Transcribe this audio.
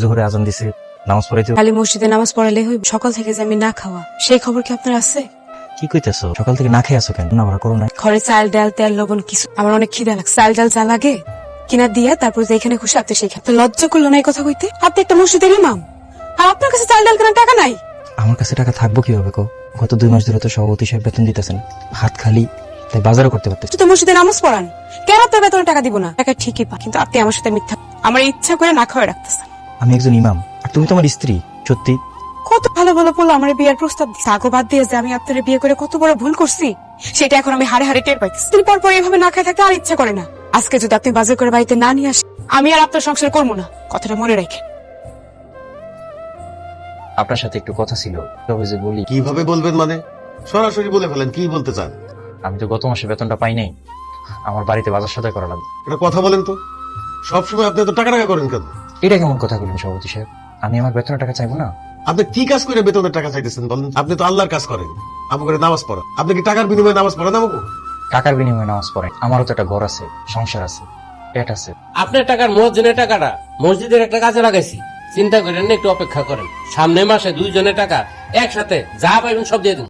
জোহরে আজান দিছে, নামাজ পড়াইতে। খালি মসজিদে নামাজ পড়ালে হইব? সকাল থেকে যে আমি না খাওয়া, সেই খবর কি আপনার আছে? কি কইতেছো? সকাল থেকে না খেয়ে আছো কেন? না ভরা করো না? ঘরে চাল ডাল তেল লবণ কিছু, আমার অনেক খিদা লাগছে। চাল ডাল যা লাগে কিনা দিয়া তারপর যেখানে খুশি আপনি সেইখানে। তো লজ্জা করলো না এই কথা কইতে? আপনি একটা মসজিদের ইমাম, আর আপনার কাছে চাল ডাল কেনার টাকা নাই? আমার কাছে টাকা থাকবো কিভাবে কো? গত 2 মাস ধরে তো সভাপতি সাহেব বেতন দিতেছেন, হাত খালি, তাই বাজারও করতে পারতেছি। তো মসজিদে নামাজ পড়ান, কেন আপনার বেতনে টাকা দিব না? টাকা ঠিকই পা, কিন্তু আপনি আমার সাথে মিথ্যা, আমার ইচ্ছা করে না খাওয়া রাখতেছেন। আমি একজন ইমাম, আর তুমি তোমার স্ত্রী। সত্যি কত ভালো ভালো বললো আমার বিয়ের প্রস্তাব দিচ্ছে, আগো বাদ দিয়ে যে আমি আপনার বিয়ে করে কত বড় ভুল করছি সেটা এখন আমি হারে হারে টের পাইতেছি। দিন পর পর এইভাবে না খাই থাকতে আর ইচ্ছা করে না। আজকে যদি আপনি বাজার করে বাড়িতে না নিয়ে আসেন, আমি আর আপনার সংসার করবো না, কথাটা মনে রাখেন। আপনার সাথে একটু কথা ছিল, তবে যে বলি। কিভাবে বলবেন মানে? সরাসরি বলে ফেলেন, কি বলতে চান? আমি তো গত মাসে বেতনটা পাই নাই, আমার বাড়িতে বাজার সদাই করা লাগবে। এটা কথা বলেন তো, সবসময় আপনি তো টাকা টাকা করেন কেন? এটা কেমন কথা বললেন সভাপতি সাহেব? আমি আমার বেতনের টাকা চাইবো না? আপনি কি কাজ করে বেতনের টাকা চাইতেছেন বলেন? আপনি তো আল্লাহর কাজ করেন, আমাকে নামাজ পড়া। আপনি কি টাকার বিনিময়ে নামাজ পড়েন আমাকে? টাকার বিনিময়ে নামাজ পড়ে? আমারও তো একটা ঘর আছে, সংসার আছে, পেট আছে। আপনার টাকার মসজিদের টাকাটা মসজিদের একটা কাজে লাগাইছি, চিন্তা করেন না, একটু অপেক্ষা করেন। সামনের মাসে 2 জনের টাকা একসাথে যা পাইবেন সব দিয়ে দিন।